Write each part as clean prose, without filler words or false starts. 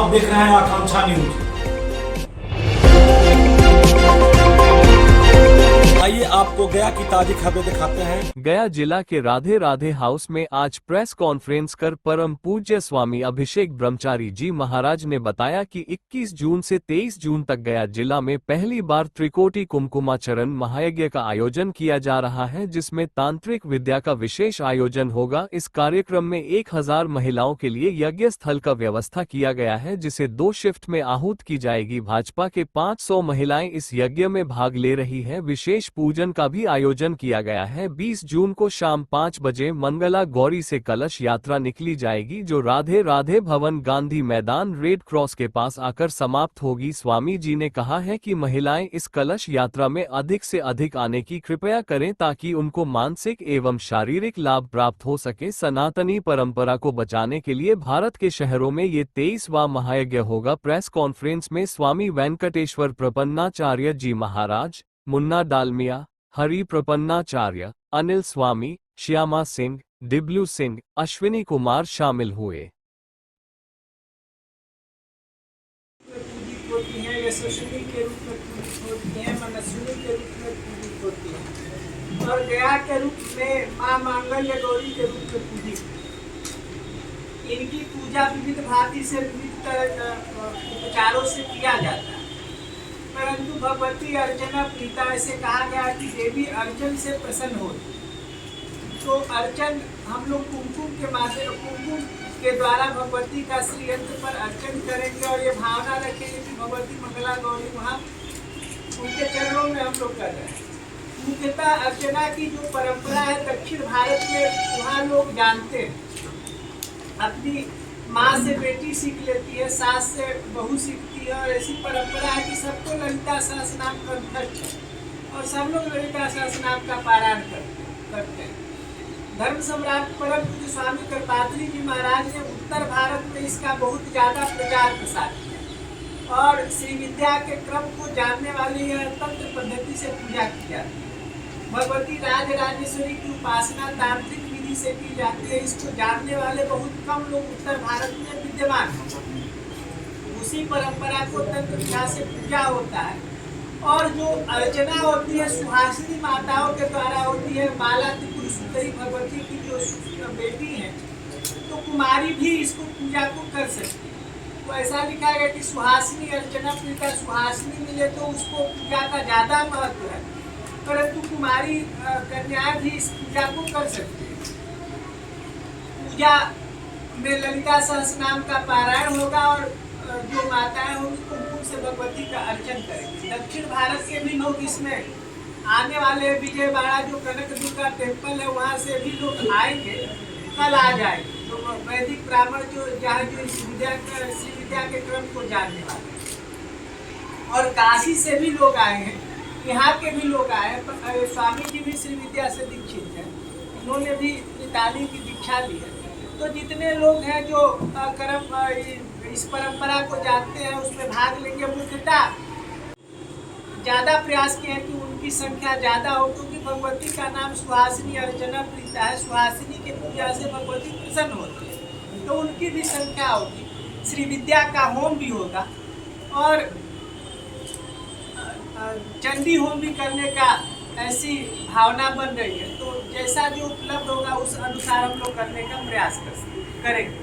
आप देख रहे हैं आकांक्षा न्यूज। आइए आपको गया की ताजी खबरें दिखाते हैं। गया जिला के राधे राधे हाउस में आज प्रेस कॉन्फ्रेंस कर परम पूज्य स्वामी अभिषेक ब्रह्मचारी जी महाराज ने बताया कि 21 जून से 23 जून तक गया जिला में पहली बार त्रिकोटि कुमकुमाचरण महायज्ञ का आयोजन किया जा रहा है, जिसमें तांत्रिक विद्या का विशेष आयोजन होगा। इस कार्यक्रम में 1000 महिलाओं के लिए यज्ञ स्थल का व्यवस्था किया गया है, जिसे 2 शिफ्ट में आहूत की जाएगी। भाजपा के 500 महिलाएं इस यज्ञ में भाग ले रही है। विशेष पूजन का भी आयोजन किया गया है। 20 जून को शाम 5 बजे मंगला गौरी से कलश यात्रा निकली जाएगी, जो राधे राधे भवन गांधी मैदान रेड क्रॉस के पास आकर समाप्त होगी। स्वामी जी ने कहा है कि महिलाएं इस कलश यात्रा में अधिक से अधिक आने की कृपया करें, ताकि उनको मानसिक एवं शारीरिक लाभ प्राप्त हो सके। सनातनी परंपरा को बचाने के लिए भारत के शहरों में ये 23वां महायज्ञ होगा। प्रेस कॉन्फ्रेंस में स्वामी वेंकटेश्वर प्रपन्नाचार्य जी महाराज, मुन्ना डालमिया, हरि प्रपन्नाचार्य, अनिल स्वामी, श्यामा सिंह, डिब्लू सिंह, अश्विनी कुमार शामिल हुए। पूजित होती हैं, यशस्विनी के रूप में पूजित होती हैं, मनस्विनी के रूप में पूजित होती हैं और गया के रूप में मां मांगल्य गौरी के रूप में पूजित। इनकी पूजा विविध भांति से विविध उपचारों से किया जाता है, परंतु भगवती अर्चना प्रीता ऐसे कहा गया कि देवी अर्चन से प्रसन्न होती। तो अर्चन हम लोग कुमकुम के माध्यम कुमकुम के द्वारा भगवती का श्रीयंत्र पर अर्चन करेंगे और ये भावना रखेंगे कि भगवती मंगला गौरी वहाँ उनके चरणों में हम लोग कर रहे हैं। मुख्यतः अर्चना की जो परंपरा है दक्षिण भारत में, वहाँ लोग जानते हैं। अपनी माँ से बेटी सीख लेती है, सास से बहू सीखती है, और ऐसी परंपरा है कि सबको ललिता सहस्रनाम कंठस्थ है और सब लोग ललिता सहस्रनाम का पारायण करते हैं। धर्म सम्राट परम पूज्य स्वामी कृपात्री जी महाराज ने उत्तर भारत में इसका बहुत ज़्यादा प्रचार प्रसार किया और श्री विद्या के क्रम को जानने वाली यह तंत्र पद्धति से पूजा की जाती है। भगवती राज राजेश्वरी की उपासना तांत्रिक विधि से की जाती है। इसको जानने वाले बहुत कम लोग उत्तर भारत में विद्यमान हैं। उसी परंपरा को तंत्र विधा से पूजा होता है और जो अर्चना होती है सुहासिनी माताओं के द्वारा होती है। बाला त्रिपुर सुंदरी भगवती की जो बेटी है, तो कुमारी भी इसको पूजा को कर सकती है। तो ऐसा लिखा गया कि सुहासिनी अर्चना प्रीता, सुहासिनी मिले तो उसको पूजा का ज़्यादा महत्व है, परंतु कुमारी कन्याएं भी इस पूजा को कर सकती है। पूजा में ललिता सहस्रनाम का पारायण होगा और जो माताएं होंगी कुमकुम से भगवती का अर्चन करेंगे। दक्षिण भारत के भी लोग इसमें आने वाले, विजयवाड़ा जो कनक दुर्गा टेम्पल है वहाँ से भी लोग आएंगे, कल आ जाएंगे। तो वैदिक ब्राह्मण जो जहाँ जो श्री विद्या के क्रम को जानने वाले और काशी से भी लोग आए हैं, यहाँ के भी लोग आए हैं। स्वामी जी भी श्री विद्या से दीक्षित हैं, उन्होंने भी निताली की दीक्षा ली है। तो जितने लोग हैं जो इस परंपरा को जानते हैं उसमें भाग लेंगे। मुख्यतः ज़्यादा प्रयास किया है कि उनकी संख्या ज़्यादा हो, क्योंकि भगवती का नाम सुहासिनी अर्चना प्रीता है। सुहासिनी के पूजा से भगवती प्रसन्न होती है, तो उनकी भी संख्या होगी। श्री विद्या का होम भी होगा और चंडी होम भी करने का ऐसी भावना बन रही है। तो जैसा जो उपलब्ध होगा उस अनुसार हम लोग करने का प्रयास करेंगे।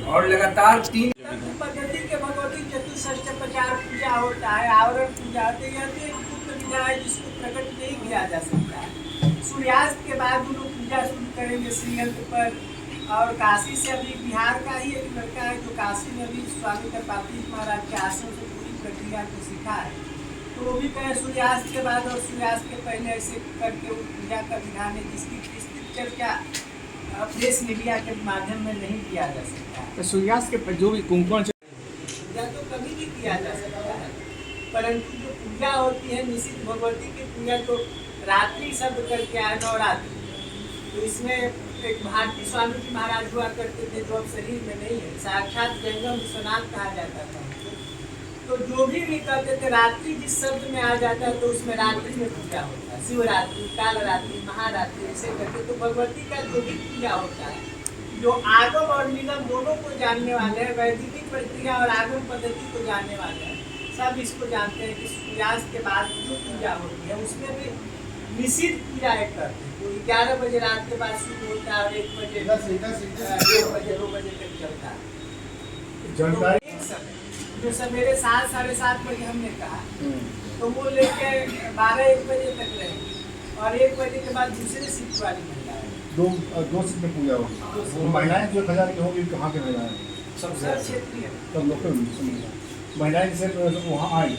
और लगातार 3 पद्धति के भगवती चतुष्षष्ठ प्रचार पूजा होता है, आवरण पूजा होती है। यह एक गुप्त विधा है जिसको प्रकट नहीं किया जा सकता है। सूर्यास्त के बाद वो लोग पूजा शुरू करेंगे श्रीयंत्र पर। और काशी से अभी बिहार का ही एक लड़का है जो काशी में भी स्वामी कृपात्री महाराज के आश्रम से पूरी प्रक्रिया को सीखा है, तो वो भी कहें सूर्यास्त के बाद और सूर्यास्त के पहले ऐसे करके वो पूजा का विधान है, जिसकी विस्तृत चर्चा प्रेस मीडिया के माध्यम में नहीं किया जा सकता है। तो सूर्यास्त के जो भी कुमकुम पूजा तो कभी भी किया जा सकता है, परंतु जो पूजा होती है निश्चित भगवती की पूजा तो रात्रि शब्द करके आए, नवरात्रि। तो इसमें एक भारती स्वामी जी महाराज हुआ करते थे जो अब शरीर में नहीं है, साक्षात जंगम विश्वनाथ कहा जाता था। तो जो भी कहते थे रात्रि जिस शब्द में आ जाता है तो उसमें रात्रि में पूजा होता है। शिवरात्रि, कालरात्रि, महारात्रि ऐसे करके तो भगवती का जो भी पूजा होता है जो आगम और निगम दोनों को जानने वाले हैं, वैदिक प्रक्रिया और आगम पद्धति को जानने वाले हैं, सब इसको जानते हैं कि सूर्यास्त के बाद जो पूजा होती है उसमें भी निश्चित पूजा एक करते हैं। तो 11 बजे रात के बाद शुरू होता है और 1 बजे 1 बजे 2 बजे तक चलता है। तो एक समय जो सवेरे 7 साढ़े 7 बजे हमने कहा तो वो लेके 12-1 बजे तक रहेंगे और 1 बजे के बाद दूसरे शिफ्ट वाली महिला है। दो शिफ्ट में पूजा होगी। वो महिलाएं जो 1000 की होंगी कहाँ के महिलाएं? सब क्षेत्रीय सब लोकल महिलाएं जैसे वहाँ आई